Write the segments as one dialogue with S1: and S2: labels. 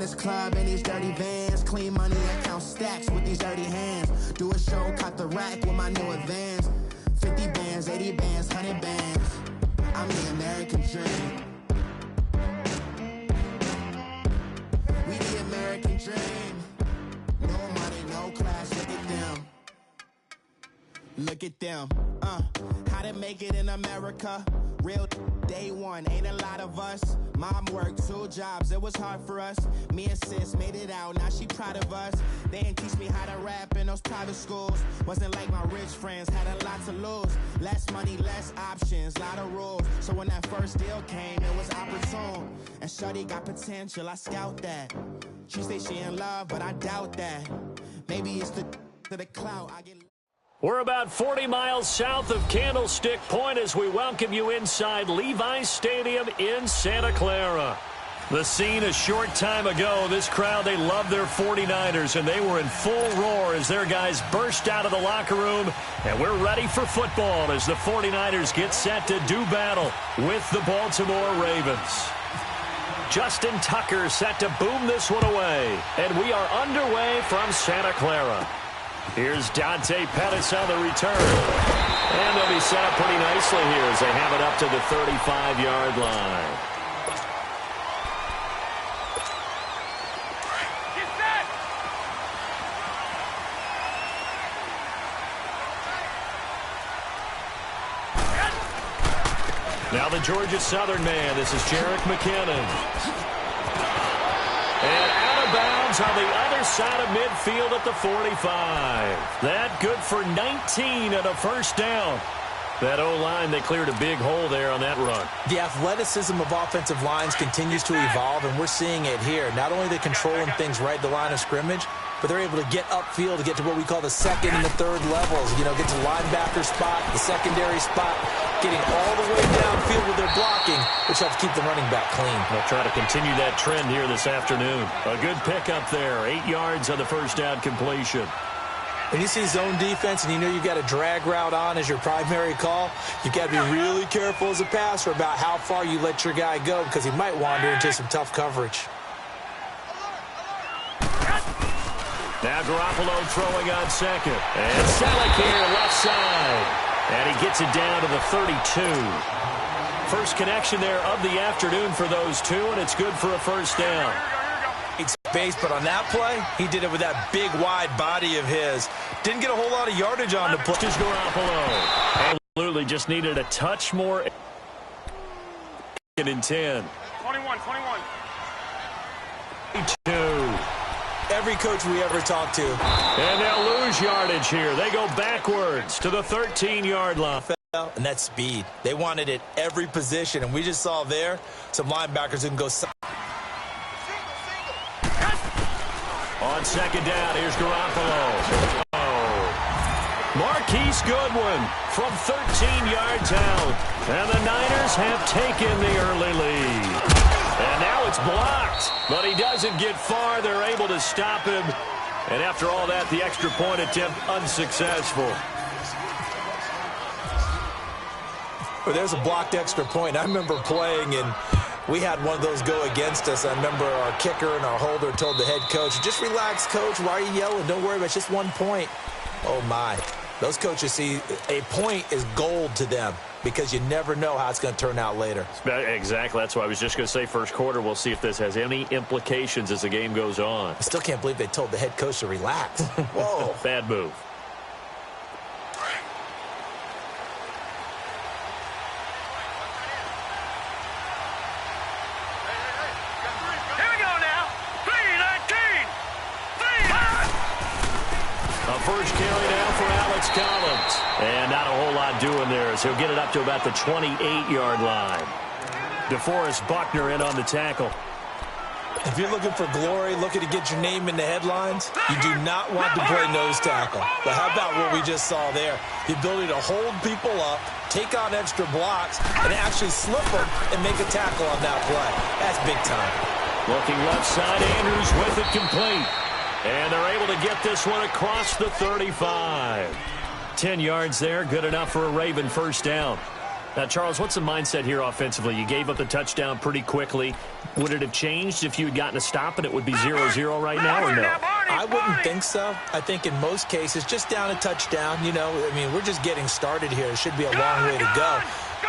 S1: this club in these dirty vans. Clean money, I count stacks with these dirty hands. Do a show, cop the rack with my new advance. 50 bands, 80 bands, 100 bands. I'm the American dream. We the American dream. No money, no class, look at them. Look at them, how to make it in America. Real day one, ain't a lot of us. Mom worked 2 jobs, it was hard for us. Me and sis made it out, now she proud of us. They didn't teach me how to rap in those private schools. Wasn't like my rich friends, had a lot to lose. Less money, less options, lot of rules. So when that first deal came, it was opportune. And shorty got potential, I scout that. She say she in love, but I doubt that. Maybe it's the clout I get.
S2: We're about 40 miles south of Candlestick Point as we welcome you inside Levi's Stadium in Santa Clara. The scene a short time ago, this crowd, they love their 49ers, and they were in full roar as their guys burst out of the locker room. And we're ready for football as the 49ers get set to do battle with the Baltimore Ravens. Justin Tucker set to boom this one away, and we are underway from Santa Clara. Here's Dante Pettis on the return. And they'll be set up pretty nicely here as they have it up to the 35-yard line.
S3: Get set!
S2: Now the Georgia Southern man. This is Jerick McKinnon. And out of bounds on the other side of midfield at the 45. That good for 19 and a first down. That O-line, they cleared a big hole there on that run.
S4: The athleticism of offensive lines continues to evolve, and we're seeing it here. Not only are they controlling things right at the line of scrimmage, but they're able to get upfield to get to what we call the second and the third levels. You know, get to linebacker spot, the secondary spot, getting all the way downfield with their blocking, which helps keep the running back clean.
S2: They'll try to continue that trend here this afternoon. A good pickup there, 8 yards on the first down completion.
S4: When you see zone defense and you know you've got a drag route on as your primary call, you've got to be really careful as a passer about how far you let your guy go because he might wander into some tough coverage.
S2: Now Garoppolo throwing on second. And Selleck here left side. And he gets it down to the 32. First connection there of the afternoon for those two, and it's good for a first down.
S4: Base, but on that play, he did it with that big, wide body of his. Didn't get a whole lot of yardage on the play.
S2: Just Garoppolo. Absolutely just needed a touch more. In 10.
S3: 21.
S2: 2.
S4: Every coach we ever talked to.
S2: And they'll lose yardage here. They go backwards to the 13-yard line.
S4: And that's speed. They wanted it every position, and we just saw there some linebackers who can go.
S2: On second down, here's Garoppolo. Marquise Goodwin from 13 yards out. And the Niners have taken the early lead. And now it's blocked, but he doesn't get far. They're able to stop him. And after all that, the extra point attempt unsuccessful.
S4: Well, there's a blocked extra point. I remember playing, and we had one of those go against us. I remember our kicker and our holder told the head coach, just relax, coach. Why are you yelling? Don't worry about it. It's just 1 point. Oh, my. Those coaches see a point is gold to them because you never know how it's going to turn out later.
S2: Exactly. That's why I was just going to say first quarter. We'll see if this has any implications as the game goes on.
S4: I still can't believe they told the head coach to relax. Whoa.
S2: Bad move. First carry now for Alex Collins. And not a whole lot doing there as he'll get it up to about the 28-yard line. DeForest Buckner in on the tackle.
S4: If you're looking for glory, looking to get your name in the headlines, you do not want to play nose tackle. But how about what we just saw there? The ability to hold people up, take on extra blocks, and actually slip them and make a tackle on that play. That's big time.
S2: Looking left side, Andrews with it complete. And they're able to get this one across the 35. 10 yards there, good enough for a Raven first down. Now, Charles, what's the mindset here offensively? You gave up the touchdown pretty quickly. Would it have changed if you had gotten a stop and it would be 0-0 right now, or no?
S4: I wouldn't think so. I think in most cases, just down a touchdown, you know, I mean, we're just getting started here. It should be a long way to go.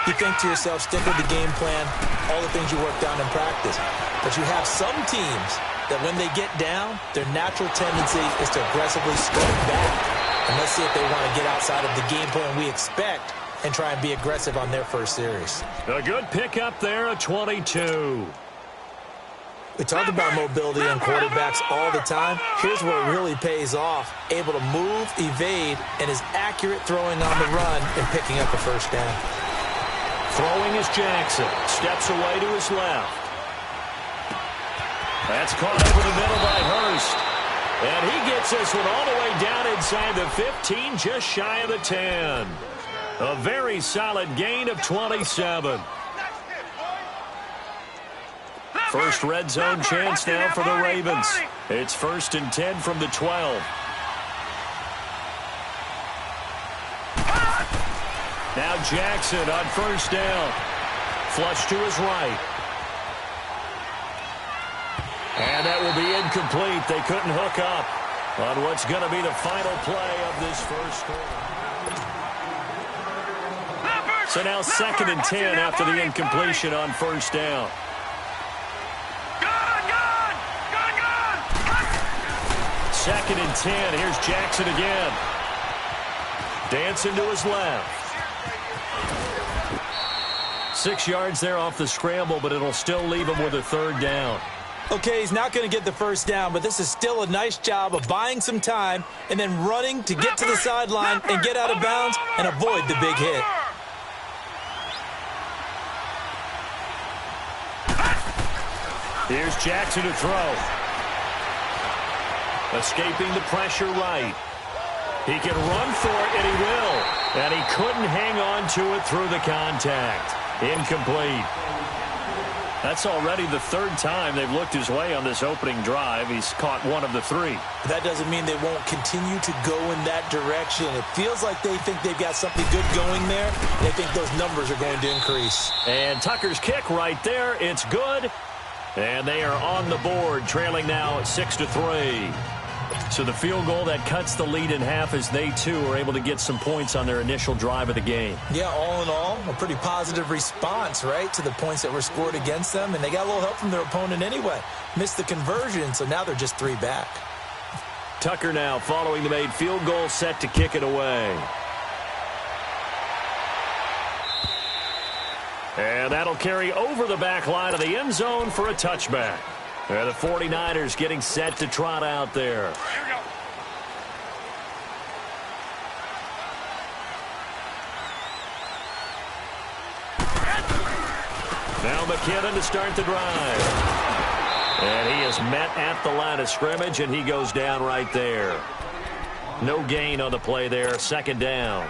S4: You think to yourself, stick with the game plan, all the things you worked on in practice. But you have some teams that when they get down, their natural tendency is to aggressively start back. And let's see if they want to get outside of the game plan we expect and try and be aggressive on their first series.
S2: A good pickup there, a 22.
S4: We talk about mobility on quarterbacks all the time. Here's where it really pays off. Able to move, evade, and is accurate throwing on the run and picking up a first down.
S2: Throwing is Jackson. Steps away to his left. That's caught over the middle by Hurst. And he gets this one all the way down inside the 15, just shy of the 10. A very solid gain of 27. First red zone chance now for the Ravens. It's 1st and 10 from the 12. Now Jackson on first down. Flush to his right. And that will be incomplete. They couldn't hook up on what's going to be the final play of this first quarter. So now 2nd and 10 after the incompletion on first down. 2nd and 10. Here's Jackson again. Dancing to his left. 6 yards there off the scramble, but it'll still leave him with a 3rd down.
S4: Okay, he's not going to get the first down, but this is still a nice job of buying some time and then running to get to the sideline and get out of bounds and avoid the big hit.
S2: Here's Jackson to throw. Escaping the pressure right. He can run for it, and he will. And he couldn't hang on to it through the contact. Incomplete. That's already the 3rd time they've looked his way on this opening drive. He's caught 1 of the 3.
S4: That doesn't mean they won't continue to go in that direction. It feels like they think they've got something good going there. They think those numbers are going to increase.
S2: And Tucker's kick right there. It's good. And they are on the board, trailing now at 6-3. So the field goal that cuts the lead in half as they, too, are able to get some points on their initial drive of the game.
S4: Yeah, all in all, a pretty positive response, right, to the points that were scored against them. And they got a little help from their opponent anyway. Missed the conversion, so now they're just 3 back.
S2: Tucker now following the made field goal, set to kick it away. And that'll carry over the back line of the end zone for a touchback. And the 49ers getting set to trot out there. Now McKinnon to start the drive. And he is met at the line of scrimmage, and he goes down right there. No gain on the play there, 2nd down.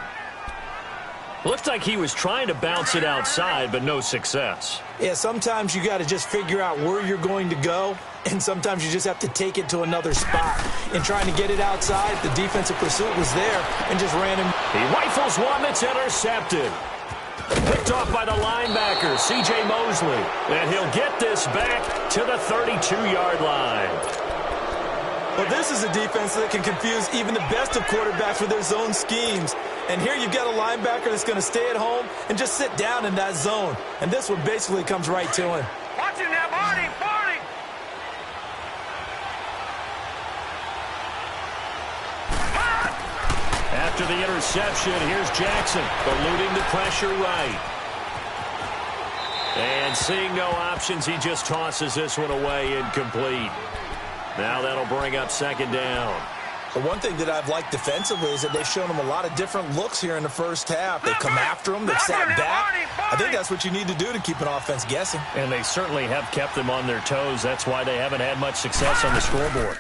S2: Looks like he was trying to bounce it outside, but no success.
S4: Yeah, sometimes you got to just figure out where you're going to go, and sometimes you just have to take it to another spot. In trying to get it outside, the defensive pursuit was there and just ran him.
S2: He rifles one that's intercepted. Picked off by the linebacker, C.J. Mosley. And he'll get this back to the 32-yard line.
S4: Well, this is a defense that can confuse even the best of quarterbacks with their zone schemes. And here you've got a linebacker that's going to stay at home and just sit down in that zone. And this one basically comes right to him.
S3: Watch him now, Barney.
S2: After the interception, here's Jackson, eluding the pressure right. And seeing no options, he just tosses this one away, incomplete. Now that'll bring up 2nd down.
S4: The one thing that I've liked defensively is that they've shown them a lot of different looks here in the first half. They've come after them. They've sat back. I think that's what you need to do to keep an offense guessing.
S2: And they certainly have kept them on their toes. That's why they haven't had much success on the scoreboard.